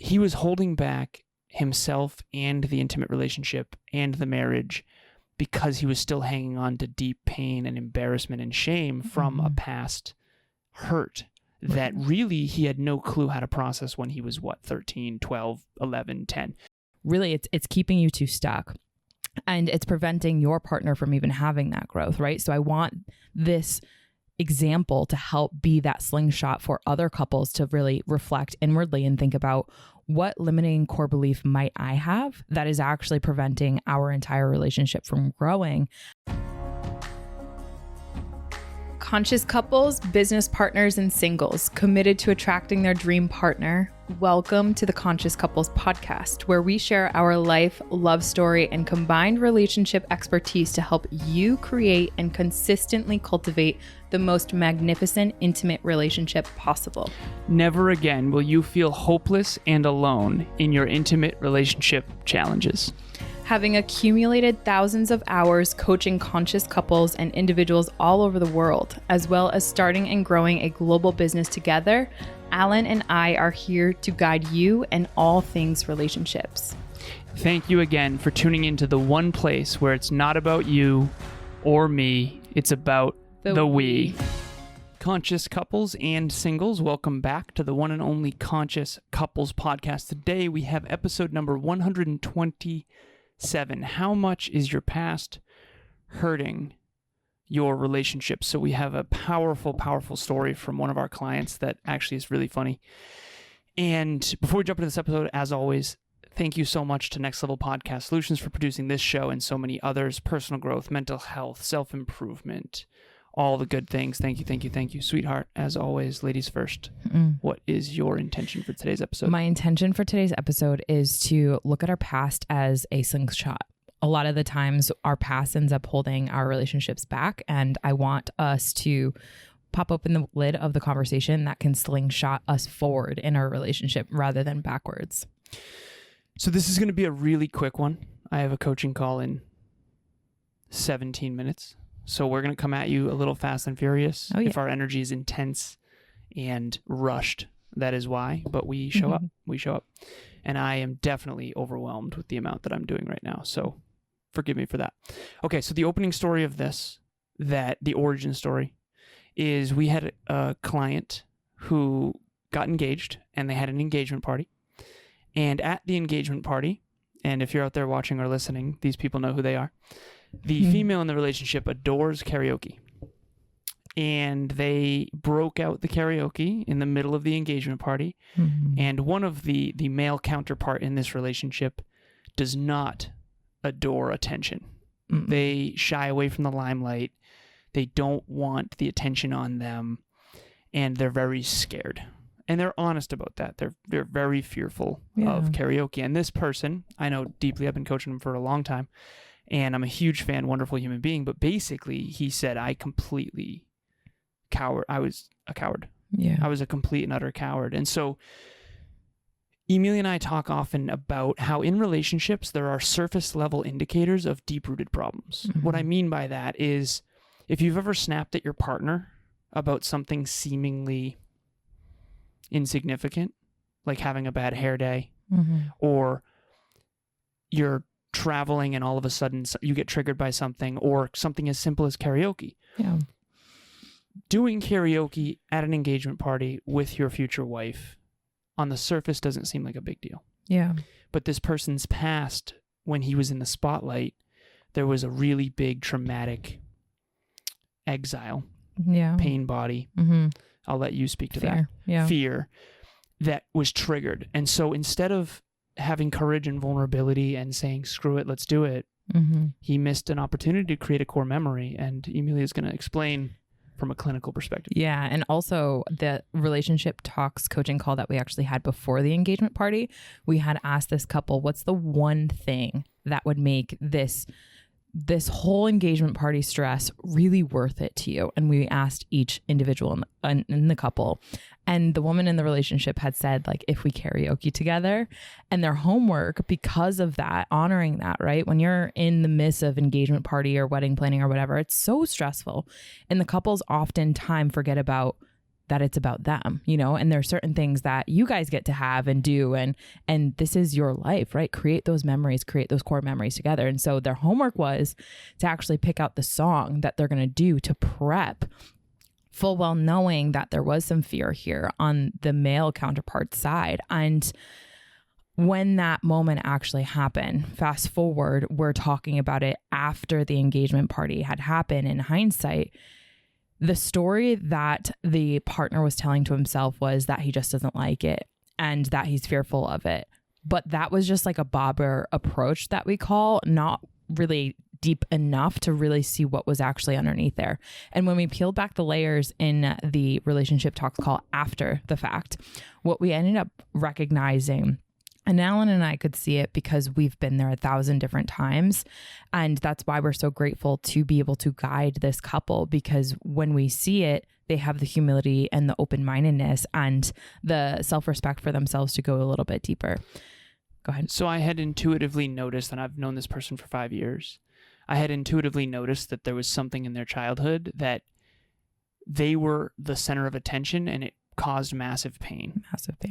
he was holding back himself and the intimate relationship and the marriage because he was still hanging on to deep pain and embarrassment and shame from a past hurt that really he had no clue how to process when he was 13, 12, 11, 10. Really, it's keeping you two stuck, and it's preventing your partner from even having that growth, right? So I want this example to help be that slingshot for other couples to really reflect inwardly and think about, what limiting core belief might I have that is actually preventing our entire relationship from growing? Conscious couples, business partners, and singles committed to attracting their dream partner. Welcome to the Conscious Couples podcast, where we share our life, love story, and combined relationship expertise to help you create and consistently cultivate the most magnificent, intimate relationship possible. Never again will you feel hopeless and alone in your intimate relationship challenges. Having accumulated thousands of hours coaching conscious couples and individuals all over the world, as well as starting and growing a global business together, Alan and I are here to guide you in all things relationships. Thank you again for tuning into the one place where it's not about you or me, it's about the we. Conscious couples and singles, welcome back to the one and only Conscious Couples podcast. Today we have episode number 127. How much is your past hurting your relationship? So we have a powerful, powerful story from one of our clients that actually is really funny. And before we jump into this episode, as always, thank you so much to Next Level Podcast Solutions for producing this show and so many others: personal growth, mental health, self-improvement, all the good things. Thank you, thank you, thank you. Sweetheart, as always, ladies first. What is your intention for today's episode? My intention for today's episode is to look at our past as a slingshot. A lot of the times our past ends up holding our relationships back, and I want us to pop open the lid of the conversation that can slingshot us forward in our relationship rather than backwards. So this is going to be a really quick one. I have a coaching call in 17 minutes. So we're going to come at you a little fast and furious. If our energy is intense and rushed, that is why. But we show up. We show up. And I am definitely overwhelmed with the amount that I'm doing right now. So forgive me for that. Okay, so the opening story of this, the origin story, is we had a client who got engaged, and they had an engagement party. And at the engagement party, and if you're out there watching or listening, these people know who they are. The female in the relationship adores karaoke, and they broke out the karaoke in the middle of the engagement party, and one of the male counterpart in this relationship does not adore attention. They shy away from the limelight. They don't want the attention on them, and they're very scared. And they're honest about that. They're very fearful of karaoke. And this person, I know deeply, I've been coaching him for a long time, and I'm a huge fan, wonderful human being. But basically, he said, I was a coward. Yeah. I was a complete and utter coward. And so Emilia and I talk often about how in relationships, there are surface level indicators of deep-rooted problems. What I mean by that is, if you've ever snapped at your partner about something seemingly insignificant, like having a bad hair day, or you're traveling and all of a sudden you get triggered by something, or something as simple as karaoke. Doing karaoke at an engagement party with your future wife on the surface doesn't seem like a big deal. But this person's past, when he was in the spotlight, there was a really big traumatic exile, pain body. I'll let you speak to that. Fear that was triggered. And so instead of having courage and vulnerability and saying, screw it, let's do it, he missed an opportunity to create a core memory. And Emilia is going to explain from a clinical perspective. Yeah. And also the relationship talks coaching call that we actually had before the engagement party, we had asked this couple, what's the one thing that would make this whole engagement party stress really worth it to you? And we asked each individual in the couple, and the woman in the relationship had said, like, if we karaoke together, and their homework, because of that, honoring that, right? When you're in the midst of engagement party or wedding planning or whatever, it's so stressful. And the couples oftentimes forget about that it's about them, you know, and there are certain things that you guys get to have and do. And this is your life, right? Create those memories, create those core memories together. And so their homework was to actually pick out the song that they're going to do to prep, full well knowing that there was some fear here on the male counterpart's side. And when that moment actually happened, fast forward, we're talking about it after the engagement party had happened. In hindsight, the story that the partner was telling to himself was that he just doesn't like it and that he's fearful of it. But that was just like a bobber approach that we call, not really deep enough to really see what was actually underneath there. And when we peeled back the layers in the relationship talks call after the fact, what we ended up recognizing, and Alan and I could see it because we've been there 1,000 different times. And that's why we're so grateful to be able to guide this couple, because when we see it, they have the humility and the open-mindedness and the self-respect for themselves to go a little bit deeper. Go ahead. So I had intuitively noticed, and I've known this person for 5 years, I had intuitively noticed that there was something in their childhood that they were the center of attention, and it caused massive pain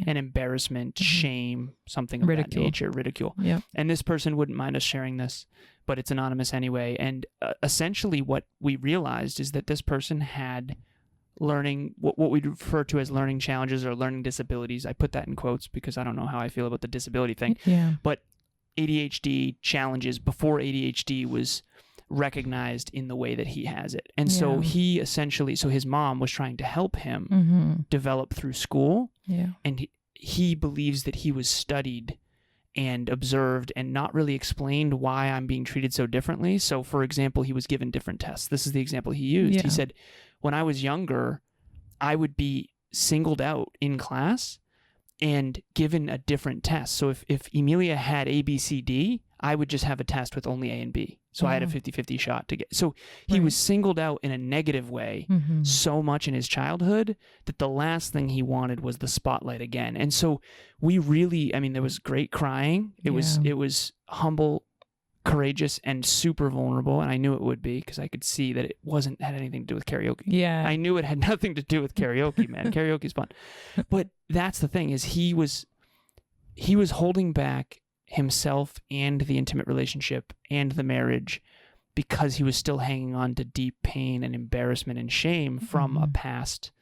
and embarrassment, shame, something of that nature, ridicule. Yeah. And this person wouldn't mind us sharing this, but it's anonymous anyway. And essentially what we realized is that this person had learning, what we refer to as learning challenges or learning disabilities. I put that in quotes because I don't know how I feel about the disability thing. Yeah. But ADHD challenges before ADHD was recognized in the way that he has it. And so he essentially, so his mom was trying to help him develop through school. Yeah. And he believes that he was studied and observed and not really explained why I'm being treated so differently. So for example, he was given different tests. This is the example he used. Yeah. He said, when I was younger, I would be singled out in class and given a different test. So if Emilia had A, B, C, D, I would just have a test with only A and B. So I had a 50-50 shot to get. So he was singled out in a negative way so much in his childhood that the last thing he wanted was the spotlight again. And so we really, I mean, there was great crying. It was humble, courageous, and super vulnerable. And I knew it would be because I could see that it had anything to do with karaoke. Yeah. I knew it had nothing to do with karaoke, man. Karaoke's fun. But that's the thing, is he was holding back himself and the intimate relationship and the marriage because he was still hanging on to deep pain and embarrassment and shame from a past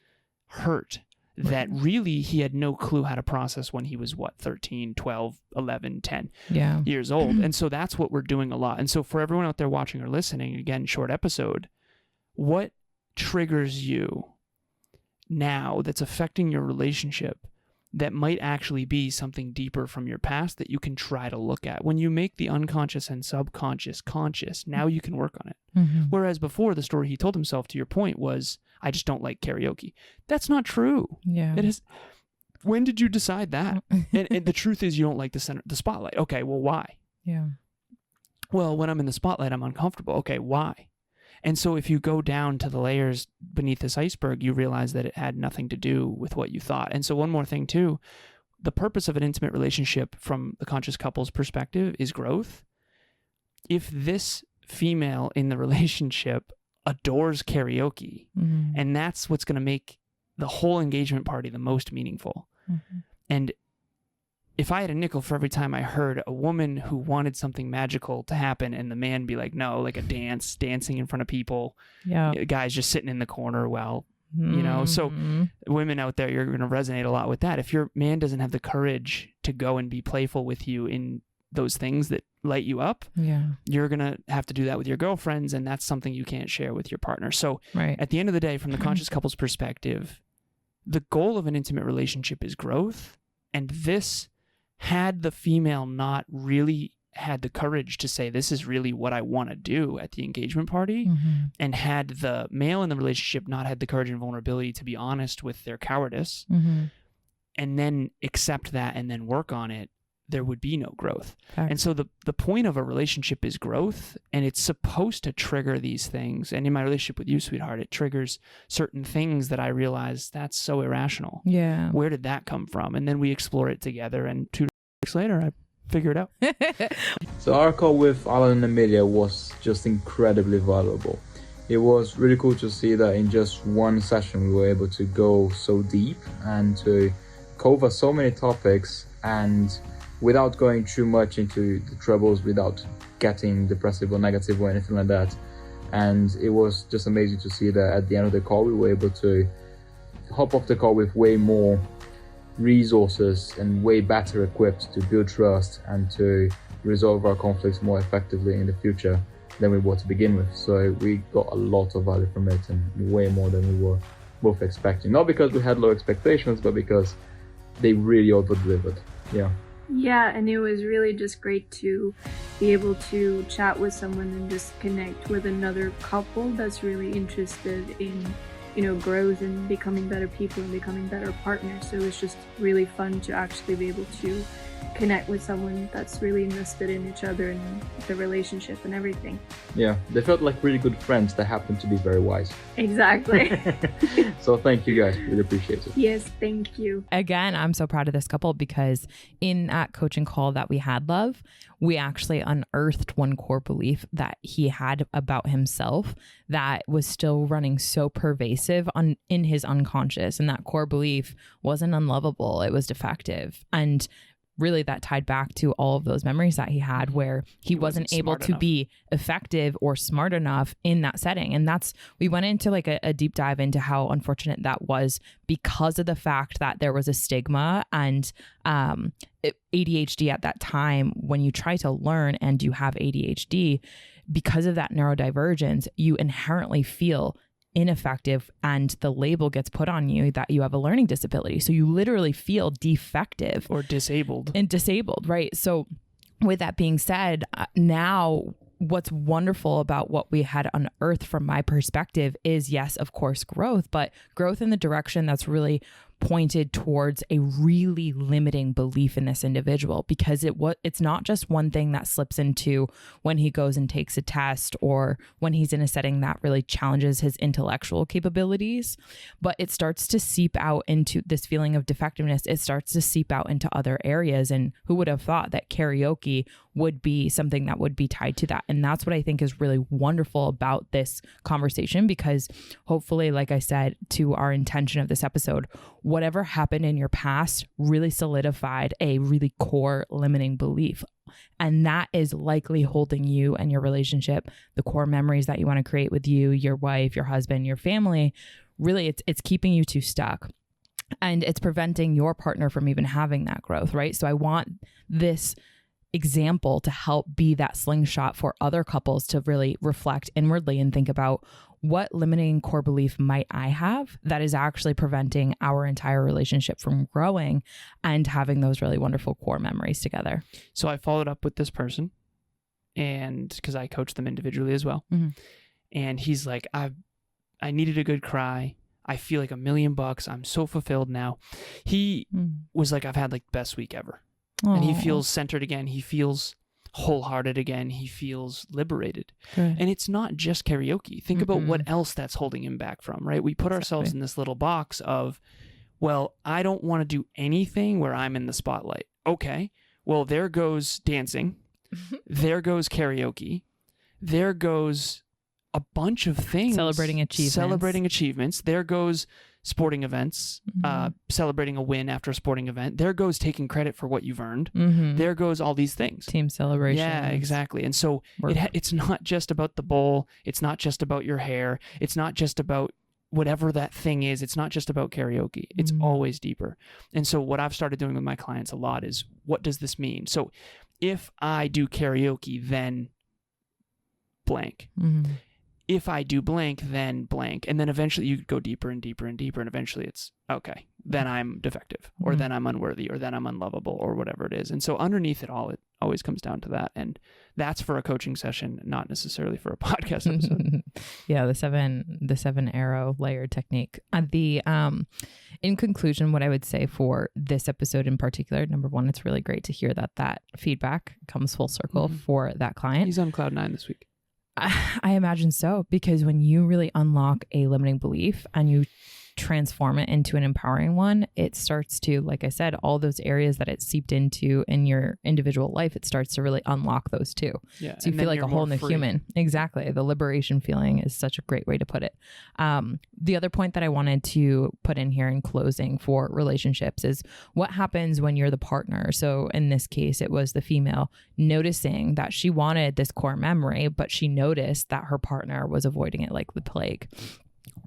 hurt that really he had no clue how to process when he was 13, 12, 11, 10 years old. And so that's what we're doing a lot. And so for everyone out there watching or listening, again, short episode, what triggers you now that's affecting your relationship that might actually be something deeper from your past that you can try to look at? When you make the unconscious and subconscious conscious, now you can work on it. Whereas before, the story he told himself, to your point, was, I just don't like karaoke. That's not true. Yeah. It is. When did you decide that? and the truth is, you don't like the spotlight. Okay, well, why? Yeah. Well, when I'm in the spotlight, I'm uncomfortable. Okay, why? And so if you go down to the layers beneath this iceberg, you realize that it had nothing to do with what you thought. And so one more thing too, the purpose of an intimate relationship from the conscious couple's perspective is growth. If this female in the relationship adores karaoke, and that's what's going to make the whole engagement party the most meaningful. And if I had a nickel for every time I heard a woman who wanted something magical to happen and the man be like, no, like a dancing in front of people, guys just sitting in the corner, well, you know, so women out there, you're going to resonate a lot with that. If your man doesn't have the courage to go and be playful with you in those things that light you up, you're going to have to do that with your girlfriends, and that's something you can't share with your partner. So at the end of the day, from the conscious couple's perspective, the goal of an intimate relationship is growth. And this, had the female not really had the courage to say, this is really what I want to do at the engagement party, and had the male in the relationship not had the courage and vulnerability to be honest with their cowardice, and then accept that and then work on it, there would be no growth. And so the point of a relationship is growth, and it's supposed to trigger these things. And in my relationship with you, sweetheart, it triggers certain things that I realize that's so irrational. Yeah. Where did that come from? And then we explore it together, and 2 weeks later, I figure it out. So our call with Alan and Emilia was just incredibly valuable. it was really cool to see that in just one session we were able to go so deep and to cover so many topics, and without going too much into the troubles, without getting depressive or negative or anything like that. And it was just amazing to see that at the end of the call we were able to hop off the call with way more resources and way better equipped to build trust and to resolve our conflicts more effectively in the future than we were to begin with. So we got a lot of value from it, and way more than we were both expecting. Not because we had low expectations, but because they really over-delivered. Yeah, and it was really just great to be able to chat with someone and just connect with another couple that's really interested in, growth and becoming better people and becoming better partners. So it was just really fun to actually be able to connect with someone that's really invested in each other and the relationship and everything. Yeah, they felt like really good friends that happened to be very wise. Exactly. So thank you guys, really appreciate it. Yes, thank you. Again, I'm so proud of this couple because in that coaching call that we had, Love, we actually unearthed one core belief that he had about himself that was still running so pervasive in his unconscious. And that core belief wasn't unlovable, it was defective. And really that tied back to all of those memories that he had where he wasn't able to be effective or smart enough in that setting. And we went into like a deep dive into how unfortunate that was because of the fact that there was a stigma and ADHD at that time. When you try to learn and you have ADHD, because of that neurodivergence, you inherently feel ineffective and the label gets put on you that you have a learning disability. So you literally feel defective or disabled. Right? So with that being said, now what's wonderful about what we had unearthed from my perspective is, yes, of course, growth, but growth in the direction that's really pointed towards a really limiting belief in this individual, because it's not just one thing that slips into when he goes and takes a test or when he's in a setting that really challenges his intellectual capabilities, but it starts to seep out into this feeling of defectiveness. It starts to seep out into other areas. And who would have thought that karaoke would be something that would be tied to that? And that's what I think is really wonderful about this conversation, because hopefully, like I said, to our intention of this episode, whatever happened in your past really solidified a really core limiting belief. And that is likely holding you and your relationship, the core memories that you want to create with you, your wife, your husband, your family. Really, it's keeping you too stuck. And it's preventing your partner from even having that growth, right? So I want this example to help be that slingshot for other couples to really reflect inwardly and think about, what limiting core belief might I have that is actually preventing our entire relationship from growing and having those really wonderful core memories together? So I followed up with this person, and because I coach them individually as well. Mm-hmm. And he's like, I needed a good cry. I feel like $1,000,000. I'm so fulfilled now. He was like, I've had like the best week ever. Aww. And he feels centered again. He feels wholehearted again. He feels liberated. Good. And it's not just karaoke. Think about what else that's holding him back from, right? We put ourselves in this little box of, well, I don't want to do anything where I'm in the spotlight. Okay, well, there goes dancing. There goes karaoke. There goes a bunch of things. Celebrating achievements. There goes sporting events, celebrating a win after a sporting event. There goes taking credit for what you've earned. There goes all these things. Team celebration. Yeah, exactly. And so it's not just about the bowl. It's not just about your hair. It's not just about whatever that thing is. It's not just about karaoke. It's always deeper. And so what I've started doing with my clients a lot is, what does this mean? So if I do karaoke, then blank. If I do blank, then blank. And then eventually you go deeper and deeper and deeper. And eventually it's, okay, then I'm defective, or then I'm unworthy, or then I'm unlovable, or whatever it is. And so underneath it all, it always comes down to that. And that's for a coaching session, not necessarily for a podcast episode. Yeah, the seven arrow layered technique. In conclusion, what I would say for this episode in particular, number one, it's really great to hear that feedback comes full circle for that client. He's on cloud 9 this week. I imagine so, because when you really unlock a limiting belief and you transform it into an empowering one, it starts to, like I said, all those areas that it seeped into in your individual life, it starts to really unlock those too. Yeah. So you feel like a whole new human. Exactly. The liberation feeling is such a great way to put it. The other point that I wanted to put in here in closing for relationships is what happens when you're the partner. So in this case, it was the female noticing that she wanted this core memory, but she noticed that her partner was avoiding it like the plague.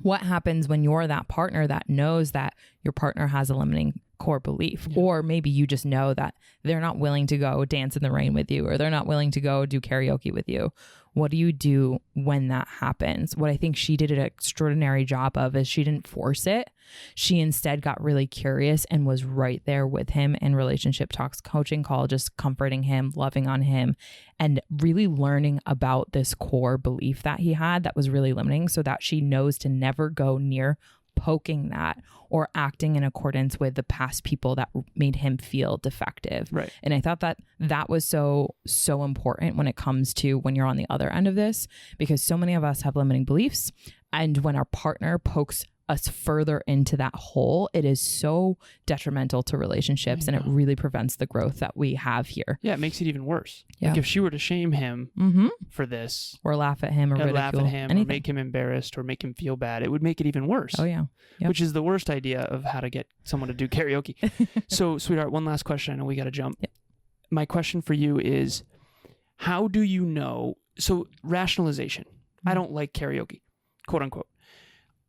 What happens when you're that partner that knows that your partner has a limiting core belief, or maybe you just know that they're not willing to go dance in the rain with you, or they're not willing to go do karaoke with you? What do you do when that happens? What I think she did an extraordinary job of is she didn't force it. She instead got really curious and was right there with him in relationship talks, coaching call, just comforting him, loving on him, and really learning about this core belief that he had that was really limiting, so that she knows to never go near poking that or acting in accordance with the past people that made him feel defective. Right. And I thought that that was so important when it comes to when you're on the other end of this, because so many of us have limiting beliefs. And when our partner pokes us further into that hole, it is so detrimental to relationships, and it really prevents the growth that we have here. Yeah, it makes it even worse. Yeah. Like if she were to shame him for this, or laugh at him, or laugh at him, anything, or make him embarrassed, or make him feel bad, it would make it even worse. Oh yeah. Yep. Which is the worst idea of how to get someone to do karaoke. So, sweetheart, one last question. I know we got to jump. Yep. My question for you is, how do you know? So, rationalization. I don't like karaoke, quote unquote.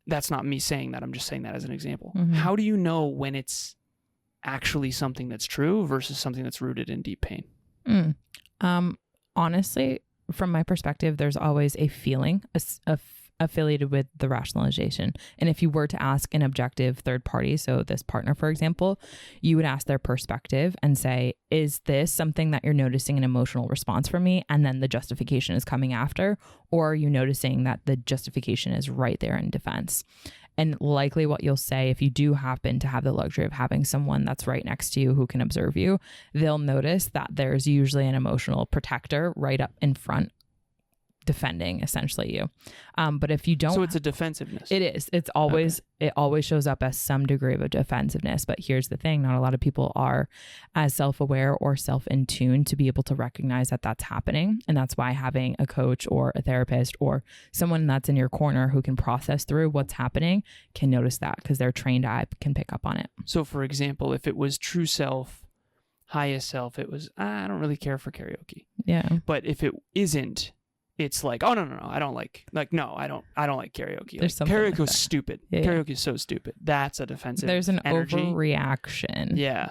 That's not me saying that. I'm just saying that as an example. How do you know when it's actually something that's true versus something that's rooted in deep pain? Honestly, from my perspective, there's always a feeling affiliated with the rationalization. And if you were to ask an objective third party, so this partner, for example, you would ask their perspective and say, is this something that you're noticing an emotional response from me? And then the justification is coming after, or are you noticing that the justification is right there in defense? And likely what you'll say, if you do happen to have the luxury of having someone that's right next to you who can observe you, they'll notice that there's usually an emotional protector right up in front defending essentially you. But if you don't, so it's a defensiveness. It is. It's always, it always shows up as some degree of a defensiveness. But here's the thing. Not a lot of people are as self-aware or self-in tune to be able to recognize that that's happening. And that's why having a coach or a therapist or someone that's in your corner who can process through what's happening can notice that, because their trained eye can pick up on it. So for example, if it was true self, highest self, it was, I don't really care for karaoke. Yeah. But if it isn't, it's like, oh, no, I don't like karaoke. Like, karaoke is stupid. Yeah. Karaoke is so stupid. That's a defensive There's an energy. Overreaction. Yeah.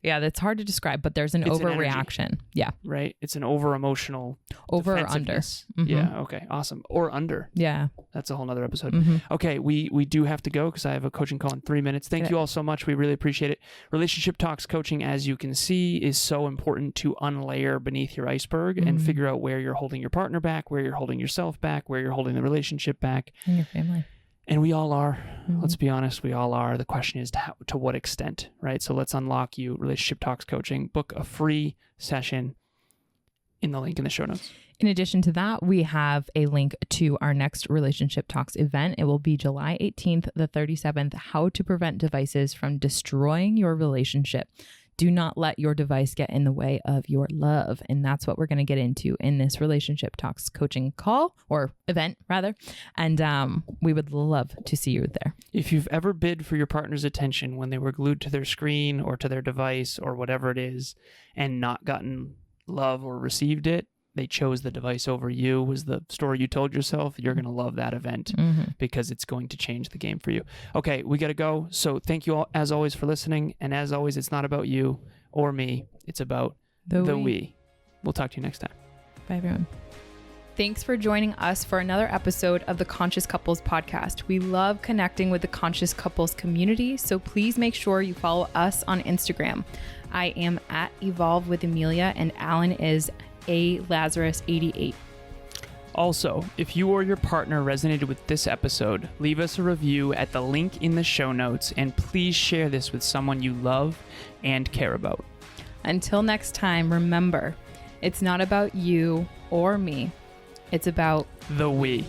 Yeah, that's hard to describe, but there's an overreaction. Yeah. Right? It's an over-emotional over or under. Yeah, okay, awesome. Or under. Yeah. That's a whole nother episode. Okay, we do have to go because I have a coaching call in 3 minutes. Thank you all so much. We really appreciate it. Relationship Talks coaching, as you can see, is so important to unlayer beneath your iceberg and figure out where you're holding your partner back, where you're holding yourself back, where you're holding the relationship back. And your family. And we all are. Let's be honest, we all are. The question is to what extent, right? So let's unlock you. Relationship Talks coaching. Book a free session in the link in the show notes. In addition to that, we have a link to our next Relationship Talks event. It will be July 18th, the 37th, How to Prevent Devices from Destroying Your Relationship. Do not let your device get in the way of your love. And that's what we're going to get into in this Relationship Talks coaching call, or event rather. And we would love to see you there. If you've ever bid for your partner's attention when they were glued to their screen or to their device or whatever it is and not gotten love or received it, they chose the device over you, was the story you told yourself, you're going to love that event because it's going to change the game for you. Okay, we got to go. So thank you all, as always, for listening. And as always, it's not about you or me. It's about the we. We'll talk to you next time. Bye, everyone. Thanks for joining us for another episode of the Conscious Couples podcast. We love connecting with the Conscious Couples community, so please make sure you follow us on Instagram. I am at Evolve with Emilia, and Alan is a Lazaros 88. Also, if you or your partner resonated with this episode, leave us a review at the link in the show notes, and please share this with someone you love and care about. Until next time, remember, it's not about you or me. It's about the we.